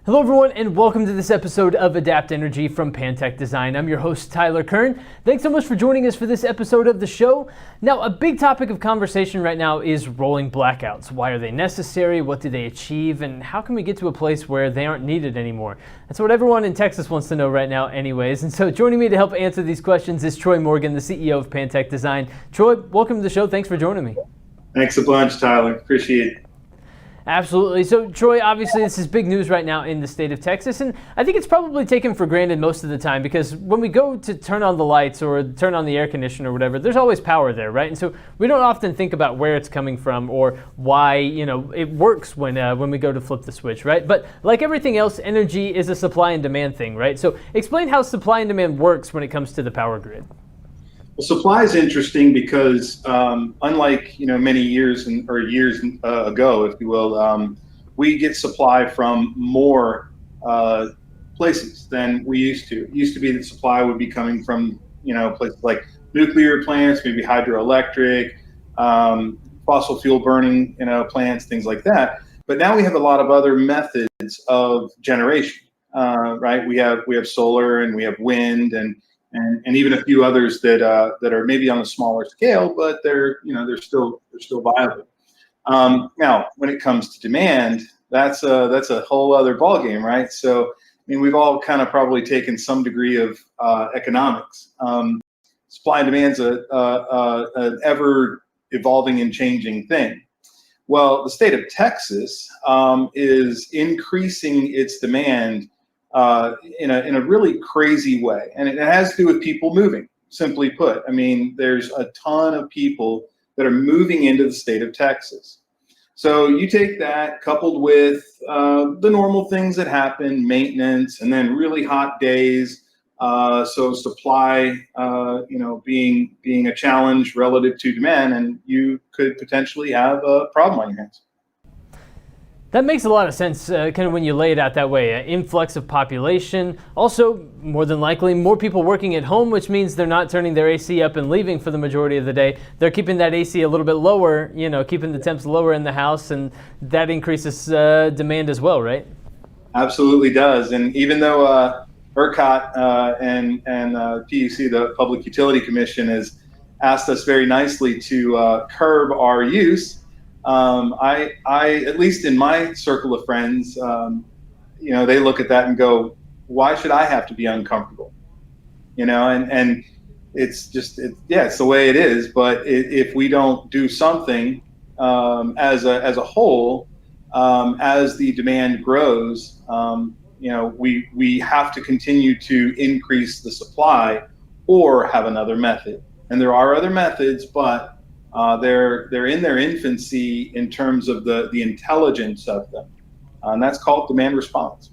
Hello everyone and welcome to this episode of Adapt Energy from Pantech Design. I'm your host Tyler Kern. Thanks so much for joining us for this episode of the show. Now, a big topic of conversation right now is rolling blackouts. Why are they necessary? What do they achieve? And how can we get to a place where they aren't needed anymore? That's what everyone in Texas wants to know right now anyways. And so joining me to help answer these questions is Troy Morgan, the CEO of Pantech Design. Troy, welcome to the show. Thanks for joining me. Thanks a bunch, Tyler. Appreciate it. Absolutely. So, Troy, obviously this is big news right now in the state of Texas, and I think it's probably taken for granted most of the time because when we go to turn on the lights or turn on the air conditioner or whatever, there's always power there, right? And so we don't often think about where it's coming from or why, it works when we go to flip the switch, right? But like everything else, energy is a supply and demand thing, right? So explain how supply and demand works when it comes to the power grid. Well, supply is interesting because unlike many years ago, if you will, we get supply from more places than we used to. It used to be that supply would be coming from places like nuclear plants, maybe hydroelectric, fossil fuel burning plants, things like that. But now we have a lot of other methods of generation, right? We have solar and we have wind and even a few others that are maybe on a smaller scale, but they're still viable. Now, when it comes to demand, that's a whole other ballgame, right? So, we've all kind of probably taken some degree of economics. Supply and demand's an ever evolving and changing thing. Well, the state of Texas is increasing its demand in a really crazy way. And it has to do with people moving, simply put. There's a ton of people that are moving into the state of Texas. So you take that coupled with the normal things that happen, maintenance, and then really hot days. So supply, being a challenge relative to demand, and you could potentially have a problem on your hands. That makes a lot of sense, kind of when you lay it out that way. Influx of population, also more than likely more people working at home, which means they're not turning their AC up and leaving for the majority of the day. They're keeping that AC a little bit lower, keeping the temps lower in the house, and that increases demand as well, right? Absolutely does. And even though ERCOT and PUC, the Public Utility Commission, has asked us very nicely to curb our use, I at least in my circle of friends, they look at that and go, why should I have to be uncomfortable? And it's just, it's the way it is. But if we don't do something as a whole, as the demand grows, we have to continue to increase the supply or have another method. And there are other methods, but they're in their infancy in terms of the intelligence of them, and that's called demand response.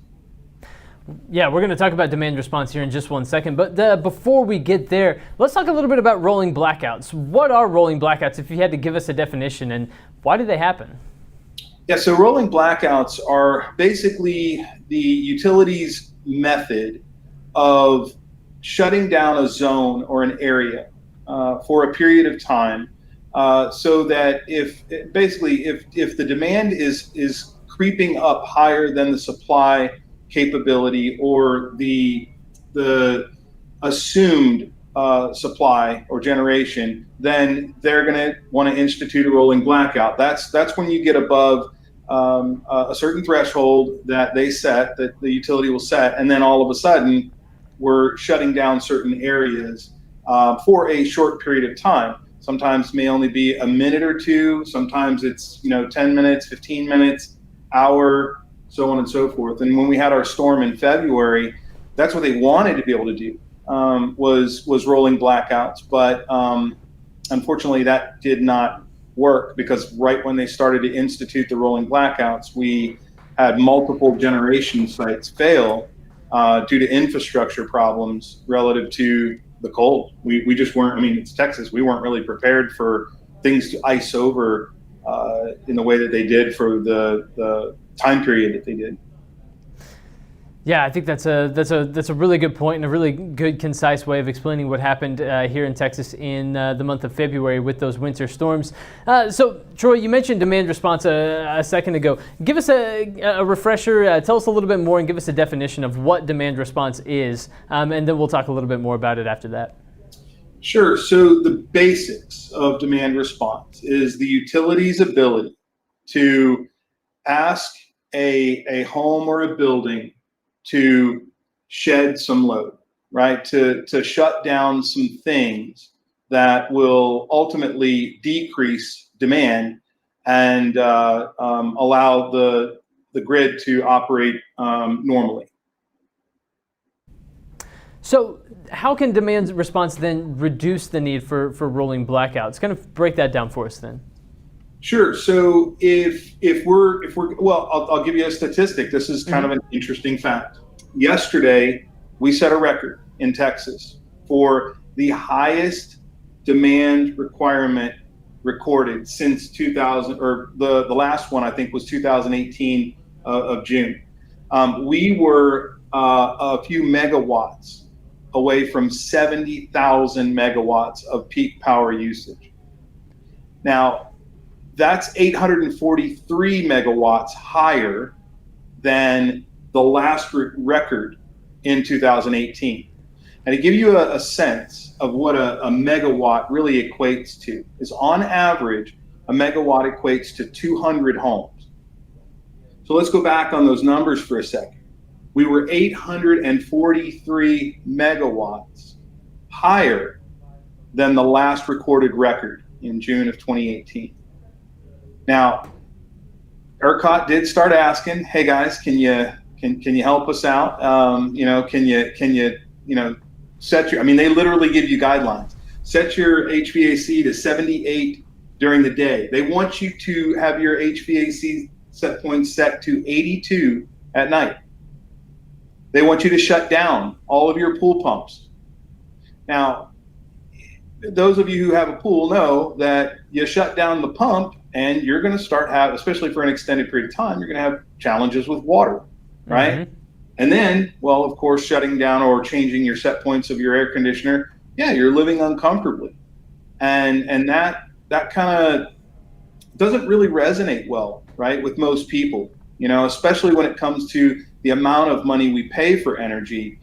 Yeah, we're going to talk about demand response here in just one second, but before we get there, let's talk a little bit about rolling blackouts. What are rolling blackouts, if you had to give us a definition, and why do they happen? Yeah, so rolling blackouts are basically the utility's method of shutting down a zone or an area for a period of time. So that if the demand is creeping up higher than the supply capability or the assumed supply or generation, then they're going to want to institute a rolling blackout. That's when you get above a certain threshold that they set, that the utility will set, and then all of a sudden we're shutting down certain areas for a short period of time. Sometimes may only be a minute or two. Sometimes it's 10 minutes, 15 minutes, hour, so on and so forth. And when we had our storm in February, that's what they wanted to be able to do, was rolling blackouts. But unfortunately, that did not work because right when they started to institute the rolling blackouts, we had multiple generation sites fail due to infrastructure problems relative to the cold. We just weren't, it's Texas. We weren't really prepared for things to ice over in the way that they did for the time period that they did. Yeah, I think that's a really good point and a really good concise way of explaining what happened here in Texas in the month of February with those winter storms. So, Troy, you mentioned demand response a second ago. Give us a refresher. Tell us a little bit more and give us a definition of what demand response is, and then we'll talk a little bit more about it after that. Sure. So the basics of demand response is the utility's ability to ask a home or a building to shed some load, right? To shut down some things that will ultimately decrease demand and allow the grid to operate normally. So how can demand response then reduce the need for rolling blackouts? Kind of break that down for us then. Sure. So if we're well, I'll give you a statistic. This is kind of an interesting fact. Yesterday, we set a record in Texas for the highest demand requirement recorded since 2000, or the last one I think was 2018 of June. We were a few megawatts away from 70,000 megawatts of peak power usage. Now, that's 843 megawatts higher than the last record in 2018. And to give you a sense of what a megawatt really equates to, is on average, a megawatt equates to 200 homes. So let's go back on those numbers for a second. We were 843 megawatts higher than the last recorded record in June of 2018. Now, ERCOT did start asking, "Hey guys, can you help us out? Can you set your?" I mean, they literally give you guidelines. Set your HVAC to 78 during the day. They want you to have your HVAC set point set to 82 at night. They want you to shut down all of your pool pumps. Now, those of you who have a pool know that you shut down the pump and you're going to start especially for an extended period of time, you're going to have challenges with water, right? Mm-hmm. And then, well, of course, shutting down or changing your set points of your air conditioner, yeah, you're living uncomfortably. And that kind of doesn't really resonate well, right, with most people, especially when it comes to the amount of money we pay for energy.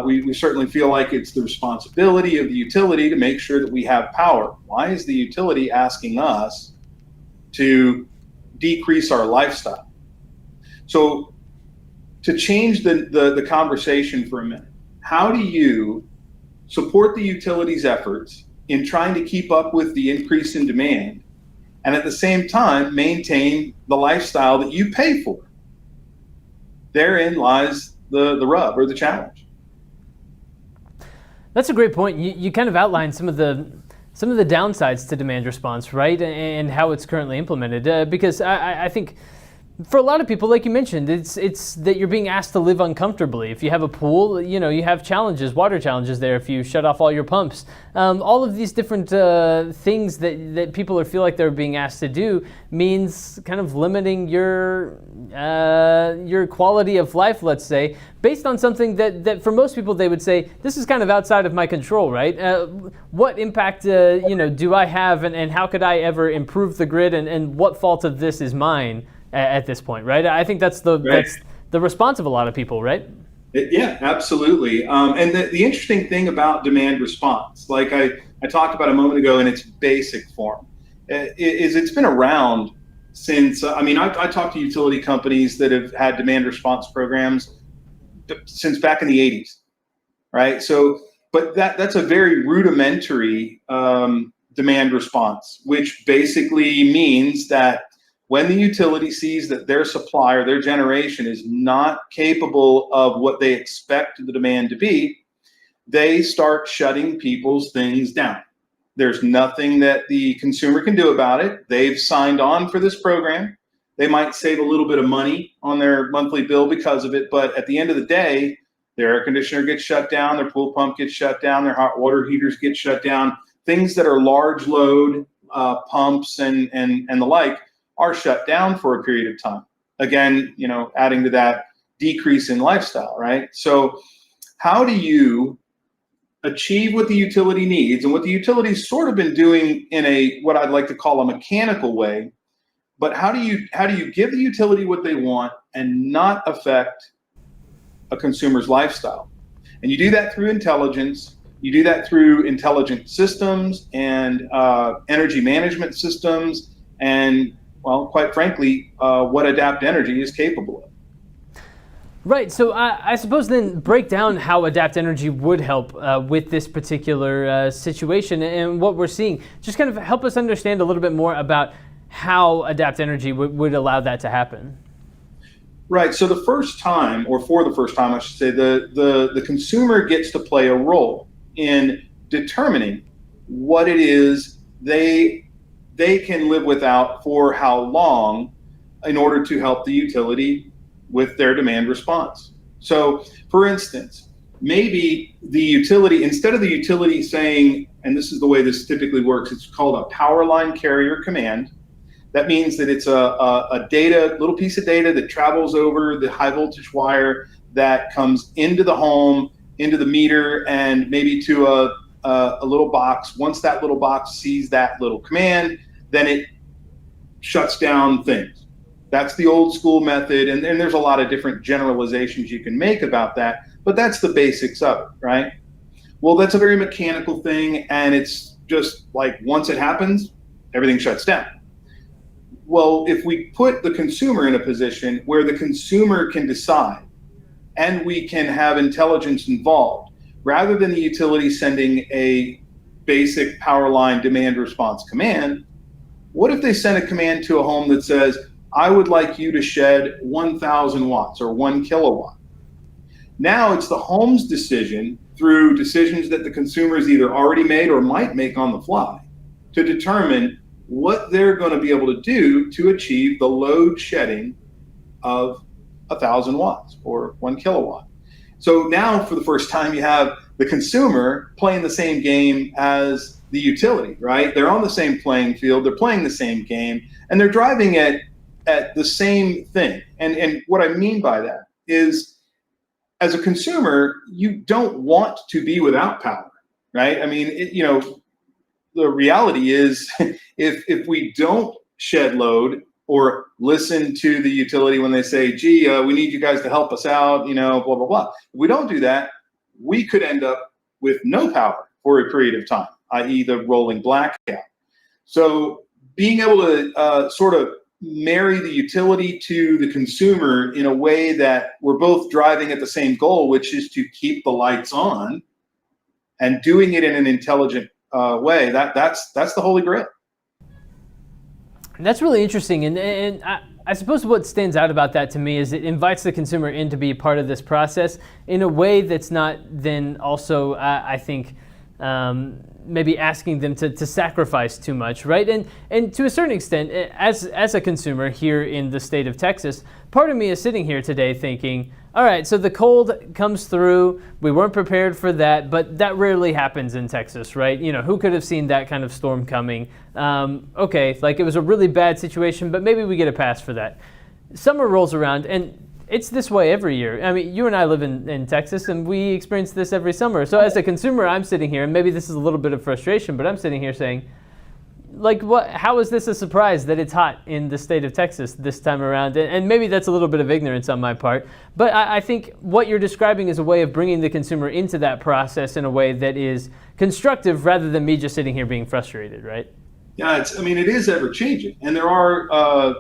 We certainly feel like it's the responsibility of the utility to make sure that we have power. Why is the utility asking us to decrease our lifestyle? So to change the conversation for a minute, how do you support the utility's efforts in trying to keep up with the increase in demand and at the same time maintain the lifestyle that you pay for? Therein lies the rub or the challenge. That's a great point. You kind of outlined some of the downsides to demand response, right, and how it's currently implemented. Because I think for a lot of people, like you mentioned, it's that you're being asked to live uncomfortably. If you have a pool, you have challenges, water challenges there. If you shut off all your pumps, all of these different things that people feel like they're being asked to do means kind of limiting your quality of life, let's say, based on something that for most people they would say this is kind of outside of my control, right? What impact do I have, and how could I ever improve the grid, and what fault of this is mine at this point, right? I think that's the response of a lot of people, right? Yeah, absolutely. And the interesting thing about demand response, like I talked about a moment ago in its basic form, is it's been around since, I talked to utility companies that have had demand response programs since back in the 80s, right? So, but that's a very rudimentary demand response, which basically means that when the utility sees that their supply or their generation is not capable of what they expect the demand to be, they start shutting people's things down. There's nothing that the consumer can do about it. They've signed on for this program. They might save a little bit of money on their monthly bill because of it, but at the end of the day, their air conditioner gets shut down, their pool pump gets shut down, their hot water heaters get shut down. Things that are large load pumps and the like are shut down for a period of time. Again, adding to that, decrease in lifestyle, right? So how do you achieve what the utility needs, and what the utility's sort of been doing in a what I'd like to call a mechanical way, but how do you give the utility what they want and not affect a consumer's lifestyle? And you do that through intelligence. You do that through intelligent systems and energy management systems, and, well, quite frankly, what Adapt Energy is capable of. Right. So I suppose then break down how Adapt Energy would help with this particular situation and what we're seeing. Just kind of help us understand a little bit more about how Adapt Energy would allow that to happen. Right. So the first time, or for the first time, I should say, the consumer gets to play a role in determining what it is they can live without for how long in order to help the utility with their demand response. So, for instance, maybe the utility, instead of the utility saying, and this is the way this typically works, it's called a power line carrier command. That means that it's a little piece of data that travels over the high voltage wire that comes into the home, into the meter, and maybe to a little box. Once that little box sees that little command, then it shuts down things. That's the old school method, and there's a lot of different generalizations you can make about that, but that's the basics of it, right? Well, that's a very mechanical thing, and it's just like once it happens, everything shuts down. Well, if we put the consumer in a position where the consumer can decide and we can have intelligence involved, rather than the utility sending a basic power line demand response command, what if they send a command to a home that says, I would like you to shed 1,000 watts or 1 kilowatt. Now it's the home's decision, through decisions that the consumers either already made or might make on the fly, to determine what they're going to be able to do to achieve the load shedding of 1,000 watts or 1 kilowatt. So now, for the first time, you have the consumer playing the same game as the utility, right? They're on the same playing field, they're playing the same game, and they're driving at the same thing. And what I mean by that is, as a consumer, you don't want to be without power, right? I mean, the reality is, if we don't shed load or listen to the utility when they say, gee, we need you guys to help us out, blah, blah, blah. If we don't do that, we could end up with no power for a period of time, i.e. the rolling blackout. So being able to sort of marry the utility to the consumer in a way that we're both driving at the same goal, which is to keep the lights on, and doing it in an intelligent way, that's the holy grail. That's really interesting, and I suppose what stands out about that to me is it invites the consumer in to be a part of this process in a way that's not then also, I think, maybe asking them to sacrifice too much, right? And to a certain extent, as a consumer here in the state of Texas, part of me is sitting here today thinking, all right, so the cold comes through, we weren't prepared for that, but that rarely happens in Texas, right? Who could have seen that kind of storm coming? Okay, like it was a really bad situation, but maybe we get a pass for that. Summer rolls around, and it's this way every year. I mean, you and I live in Texas, and we experience this every summer. So as a consumer, I'm sitting here, and maybe this is a little bit of frustration, but I'm sitting here saying, like, what? How is this a surprise that it's hot in the state of Texas this time around? And maybe that's a little bit of ignorance on my part, but I think what you're describing is a way of bringing the consumer into that process in a way that is constructive, rather than me just sitting here being frustrated, right? Yeah, it is ever changing, and there are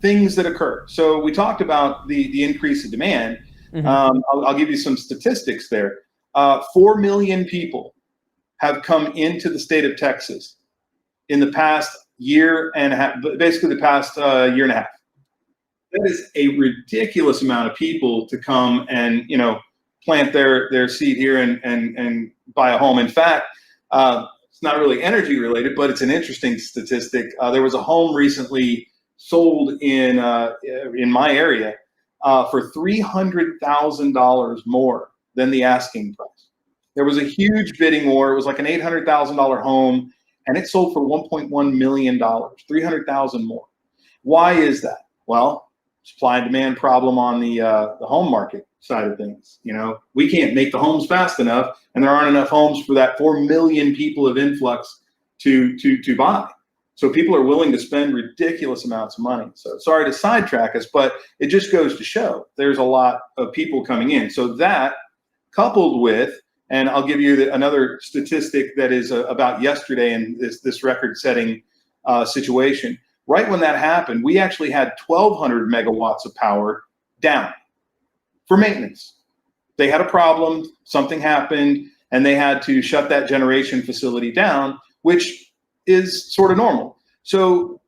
things that occur. So we talked about the increase in demand. Mm-hmm. I'll give you some statistics there. 4 million people have come into the state of Texas in the past year and a half, basically the past year and a half. That is a ridiculous amount of people to come and plant their seed here and buy a home. In fact, it's not really energy related, but it's an interesting statistic. There was a home recently sold in my area for $300,000 more than the asking price. There was a huge bidding war. It was like an $800,000 home, and it sold for $1.1 million, $300,000 more. Why is that? Well, supply and demand problem on the home market side of things. You know, we can't make the homes fast enough, and there aren't enough homes for that 4 million people of influx to buy. So people are willing to spend ridiculous amounts of money. So sorry to sidetrack us, but it just goes to show there's a lot of people coming in. So that coupled with, and I'll give you another statistic that is about yesterday in this record-setting situation. Right when that happened, we actually had 1,200 megawatts of power down for maintenance. They had a problem, something happened, and they had to shut that generation facility down, which is sort of normal. So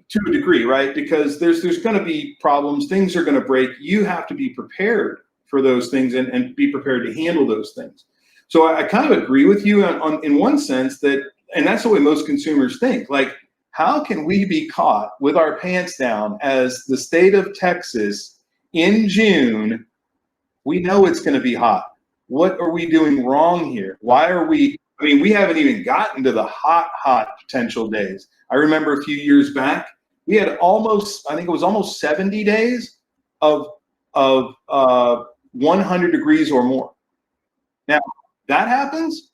to a degree, right? Because there's going to be problems, things are going to break. You have to be prepared for those things and be prepared to handle those things. So I kind of agree with you in one sense that, and that's the way most consumers think, like, how can we be caught with our pants down as the state of Texas in June? We know it's going to be hot. What are we doing wrong here? Why are we, I mean, we haven't even gotten to the hot potential days. I remember a few years back, we had almost, I think it was almost 70 days of 100 degrees or more. Now, that happens,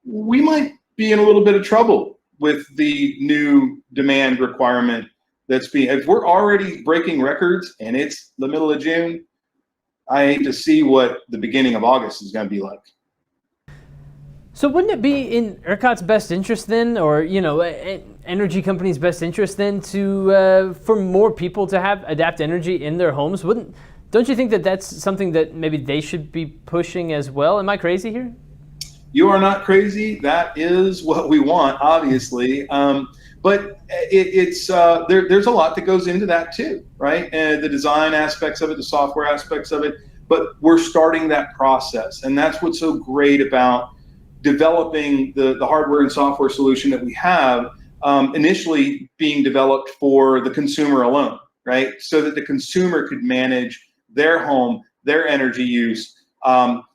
we might be in a little bit of trouble with the new demand requirement that's being, if we're already breaking records and it's the middle of June, I hate to see what the beginning of August is going to be like. So wouldn't it be in ERCOT's best interest then, or, you know, energy companies' best interest then to for more people to have Adapt Energy in their homes? Don't you think that that's something that maybe they should be pushing as well? Am I crazy here? You are not crazy. That is what we want, obviously. But there's a lot that goes into that too, right? And the design aspects of it, the software aspects of it. But we're starting that process, and that's what's so great about developing the hardware and software solution that we have. Initially being developed for the consumer alone, right? So that the consumer could manage their home, their energy use.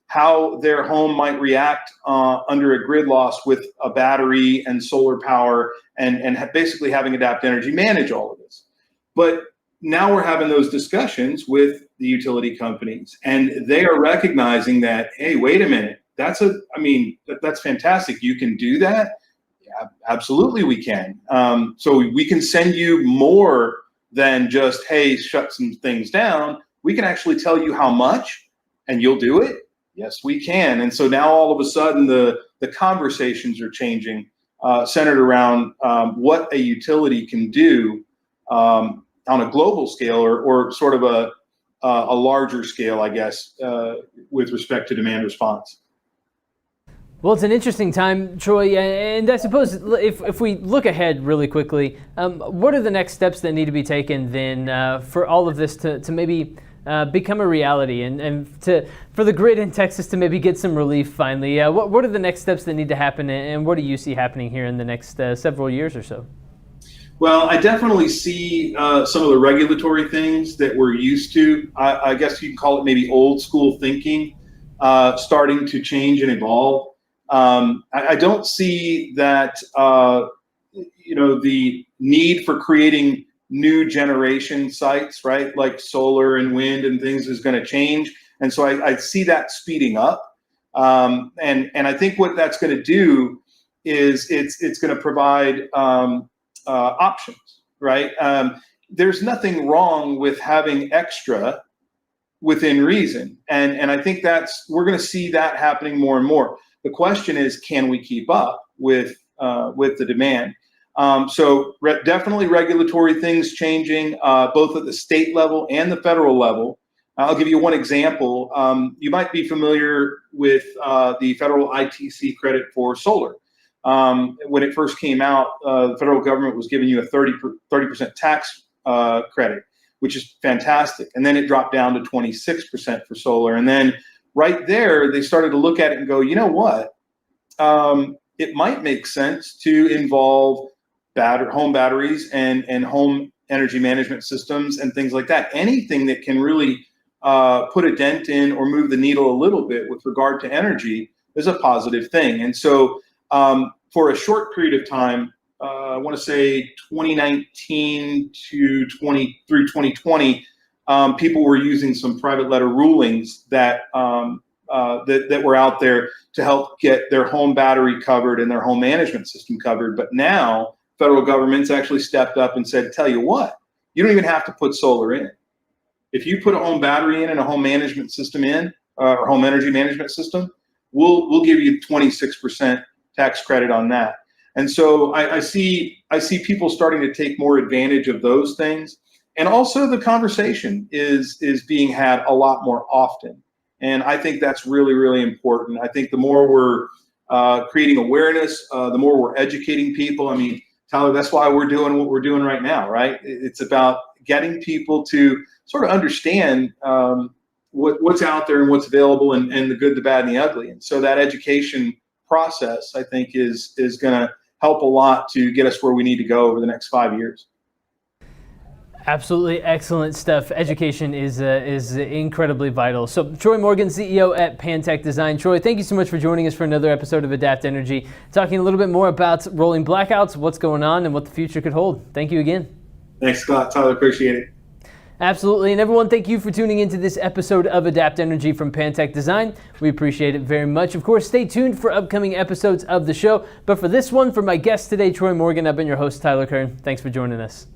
How their home might react under a grid loss with a battery and solar power, and basically having Adapt Energy manage all of this. But now we're having those discussions with the utility companies, and they are recognizing that, hey, wait a minute, that's fantastic. You can do that? Yeah, absolutely we can. So we can send you more than just, hey, shut some things down. We can actually tell you how much, and you'll do it. Yes, we can. And so now all of a sudden the conversations are changing, centered around what a utility can do on a global scale, or sort of a larger scale, I guess, with respect to demand response. Well, it's an interesting time, Troy, and I suppose if we look ahead really quickly, what are the next steps that need to be taken then for all of this to maybe become a reality, and for the grid in Texas to maybe get some relief finally? What are the next steps that need to happen, and what do you see happening here in the next several years or so? Well, I definitely see some of the regulatory things that we're used to. I guess you can call it maybe old school thinking, starting to change and evolve. I don't see that the need for creating new generation sites, right, like solar and wind and things, is going to change, and so I see that speeding up. And I think what that's going to do is it's going to provide options, right? There's nothing wrong with having extra within reason, and I think we're going to see that happening more and more. The question is, can we keep up with the demand? So definitely regulatory things changing, both at the state level and the federal level. I'll give you one example. You might be familiar with the federal ITC credit for solar. When it first came out, the federal government was giving you a 30% tax credit, which is fantastic. And then it dropped down to 26% for solar. And then right there, they started to look at it and go, you know what? It might make sense to involve home batteries and home energy management systems and things like that. Anything that can really put a dent in or move the needle a little bit with regard to energy is a positive thing. And so for a short period of time, I want to say 2019 to 2020, people were using some private letter rulings that that were out there to help get their home battery covered and their home management system covered. But now federal government's actually stepped up and said, tell you what, you don't even have to put solar in. If you put a home battery in and a home management system in, or home energy management system, we'll give you 26% tax credit on that. And so I see people starting to take more advantage of those things. And also the conversation is being had a lot more often. And I think that's really, really important. I think the more we're creating awareness, the more we're educating people. I mean, Tyler, that's why we're doing what we're doing right now, right? It's about getting people to sort of understand what's out there and what's available, and the good, the bad, and the ugly. And so that education process, I think, is going to help a lot to get us where we need to go over the next 5 years. Absolutely excellent stuff. Education is incredibly vital. So Troy Morgan, CEO at Pantech Design. Troy, thank you so much for joining us for another episode of Adapt Energy, talking a little bit more about rolling blackouts, what's going on, and what the future could hold. Thank you again. Thanks, Scott. Tyler, appreciate it. Absolutely. And everyone, thank you for tuning into this episode of Adapt Energy from Pantech Design. We appreciate it very much. Of course, stay tuned for upcoming episodes of the show. But for this one, for my guest today, Troy Morgan, I've been your host, Tyler Kern. Thanks for joining us.